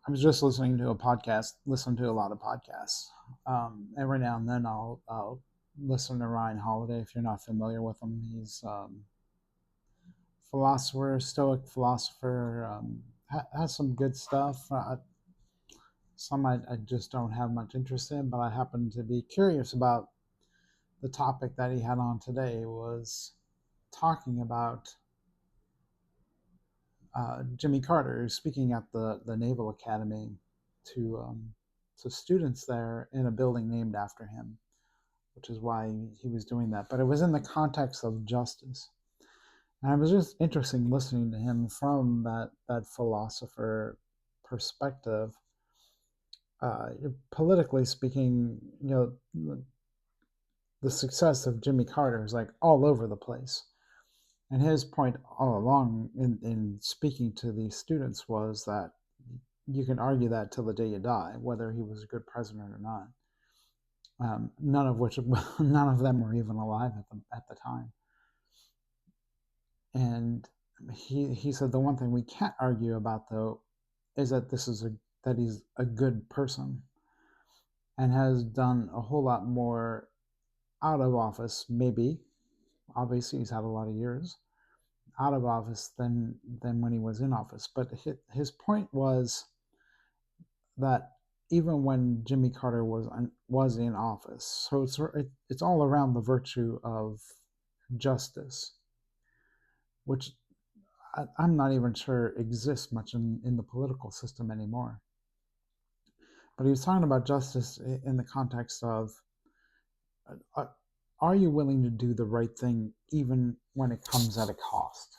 I was just listening to a podcast. Listen to a lot of podcasts. Every now and then, I'll listen to Ryan Holiday. If you're not familiar with him, he's philosopher, Stoic philosopher. Has some good stuff. Some I just don't have much interest in, but I happen to be curious about the topic that he had on today. Was talking about Jimmy Carter speaking at the Naval Academy to um, to students there in a building named after him, which is why he was doing that. But it was in the context of justice, and it was just interesting listening to him from that philosopher perspective. Uh, Politically speaking, the success of Jimmy Carter is like all over the place. And his point all along in speaking to these students was that you can argue that till the day you die, whether he was a good president or not. None of which, none of them were even alive at the time. And he said the one thing we can't argue about though is that that he's a good person and has done a whole lot more out of office. Maybe, obviously, he's had a lot of years out of office than when he was in office. But his point was that even when Jimmy Carter was in office, so it's all around the virtue of justice, which I'm not even sure exists much in the political system anymore. But he was talking about justice in the context of uh, are you willing to do the right thing even when it comes at a cost?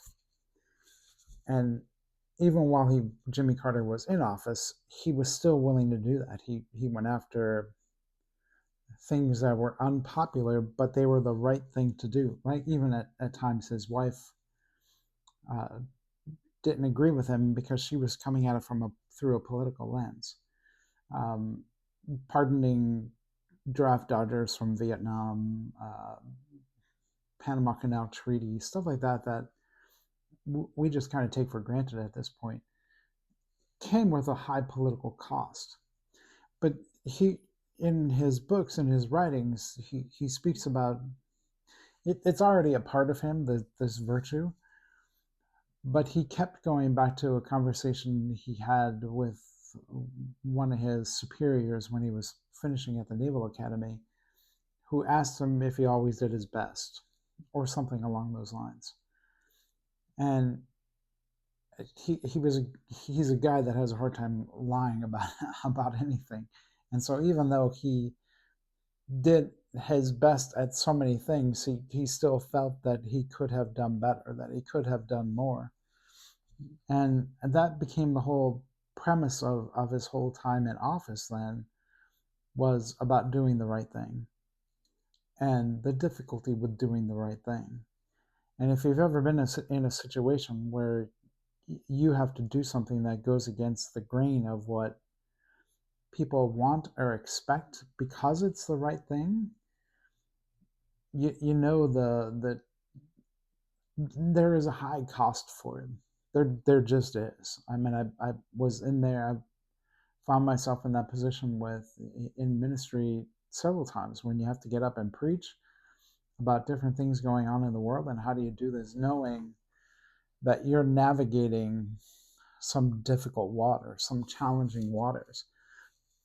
And even while Jimmy Carter was in office, he was still willing to do that. He went after things that were unpopular, but they were the right thing to do. Like even at times, his wife uh, didn't agree with him because she was coming at it through a political lens, um, pardoning draft dodgers from Vietnam, Panama Canal Treaty, stuff like that we just kind of take for granted at this point, came with a high political cost. But he, in his books and his writings, he speaks about it's already a part of him, this virtue, but he kept going back to a conversation he had with one of his superiors when he was finishing at the Naval Academy, who asked him if he always did his best or something along those lines. And he's a guy that has a hard time lying about about anything. And so even though he did his best at so many things, he still felt that he could have done better, that he could have done more. And that became the whole premise of his whole time in office then, was about doing the right thing and the difficulty with doing the right thing. And if you've ever been in a situation where you have to do something that goes against the grain of what people want or expect because it's the right thing, you know that there is a high cost for it. There just is. I mean, I was in there. I found myself in that position in ministry several times when you have to get up and preach about different things going on in the world, and how do you do this knowing that you're navigating some difficult waters, some challenging waters.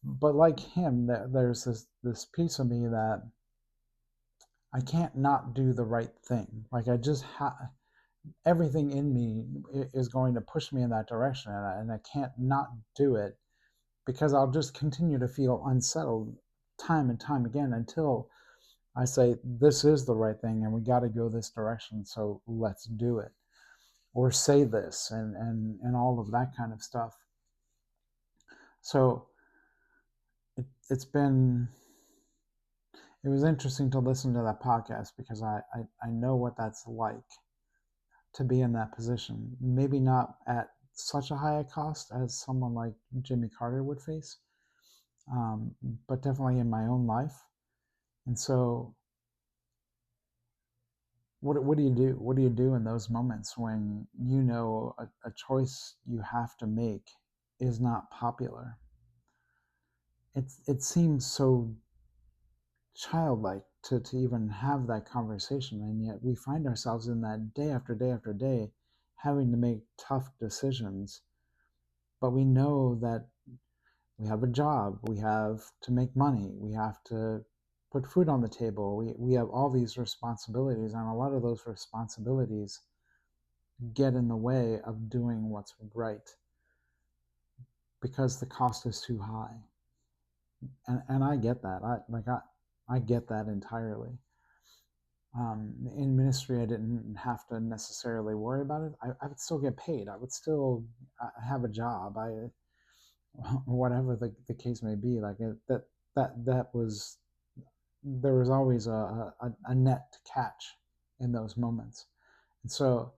But like him, there's this piece of me that I can't not do the right thing. Like I just everything in me is going to push me in that direction, and I can't not do it because I'll just continue to feel unsettled time and time again until I say this is the right thing and we got to go this direction, so let's do it, or say this and all of that kind of stuff. So it's been it was interesting to listen to that podcast because I know what that's like to be in that position. Maybe not at such a high a cost as someone like Jimmy Carter would face, um, but definitely in my own life. And so, what do you do? What do you do in those moments when you know a choice you have to make is not popular. It seems so childlike to even have that conversation, and yet we find ourselves in that day after day after day, having to make tough decisions. But we know that we have a job, we have to make money, we have to put food on the table, we have all these responsibilities, and a lot of those responsibilities get in the way of doing what's right because the cost is too high. And I get that. I get that entirely. In ministry, I didn't have to necessarily worry about it. I would still get paid. I would still have a job. Whatever the case may be, like that was, there was always a net to catch in those moments. And so,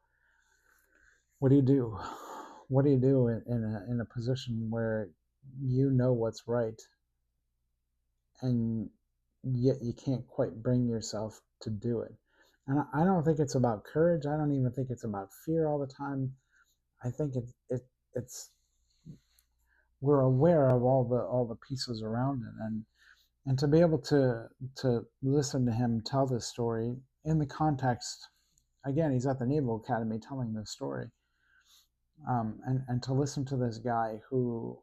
what do you do? What do you do in a position where you know what's right, and yet you can't quite bring yourself to do it? And I don't think it's about courage. I don't even think it's about fear all the time. I think it's we're aware of all the pieces around it, and to be able to listen to him tell this story in the context, again, he's at the Naval Academy telling this story, and to listen to this guy who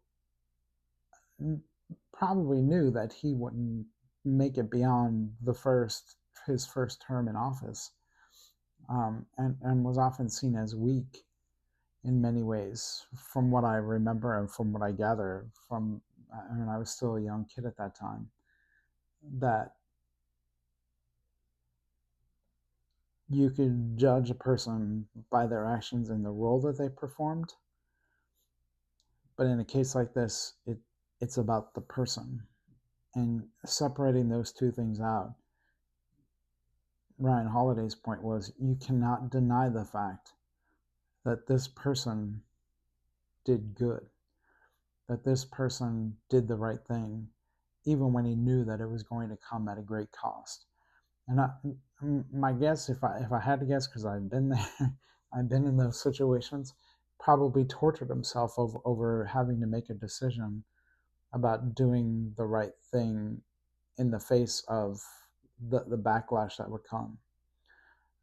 probably knew that he wouldn't make it beyond his first term in office, and was often seen as weak in many ways, from what I remember and from what I gather from. I mean, I was still a young kid at that time. That you could judge a person by their actions and the role that they performed, but in a case like this, it's about the person, and separating those two things out. Ryan Holiday's point was, you cannot deny the fact that this person did good, that this person did the right thing, even when he knew that it was going to come at a great cost. And my guess, if I had to guess, because I've been there, I've been in those situations, probably tortured himself over having to make a decision about doing the right thing in the face of the backlash that would come.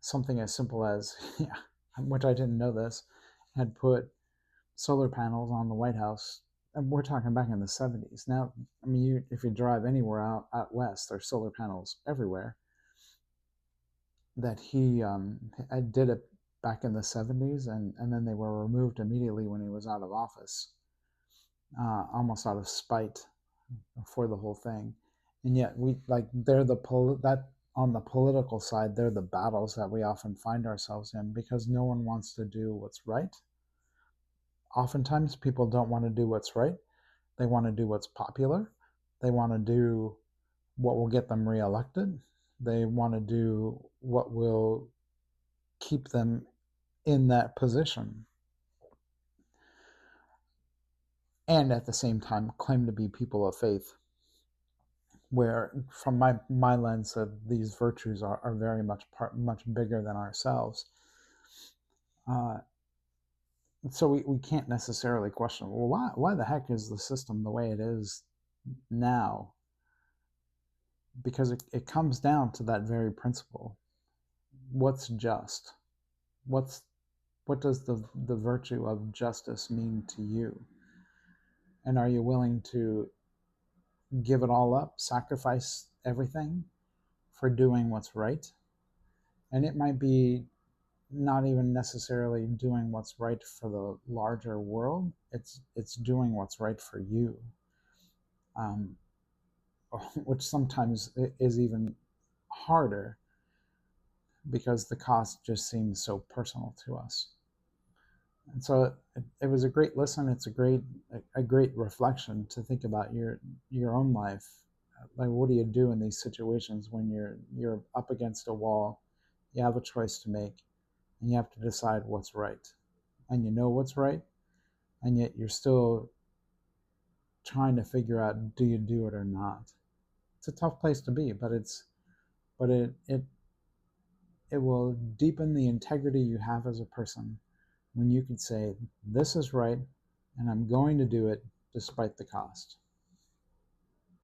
Something as simple as, yeah, which I didn't know this, had put solar panels on the White House. And we're talking back in the 70s. Now, I mean, if you drive anywhere out west, there's solar panels everywhere. That he did it back in the 70s, and then they were removed immediately when he was out of office, almost out of spite for the whole thing. And yet they're that on the political side, they're the battles that we often find ourselves in, because no one wants to do what's right. Oftentimes people don't want to do what's right. They want to do what's popular. They want to do what will get them reelected. They want to do what will keep them in that position, and at the same time claim to be people of faith, where from my lens of these virtues are very much bigger than ourselves. So we can't necessarily question, well, why the heck is the system the way it is now? Because it comes down to that very principle. What's just? What does the virtue of justice mean to you? And are you willing to give it all up, sacrifice everything for doing what's right? And it might be not even necessarily doing what's right for the larger world. It's doing what's right for you, um, which sometimes is even harder because the cost just seems so personal to us. And so it was a great listen. It's a great reflection to think about your own life. Like, what do you do in these situations when you're up against a wall? You have a choice to make, and you have to decide what's right. And you know what's right, and yet you're still trying to figure out, do you do it or not? It's a tough place to be, but it will deepen the integrity you have as a person when you can say, this is right, and I'm going to do it despite the cost.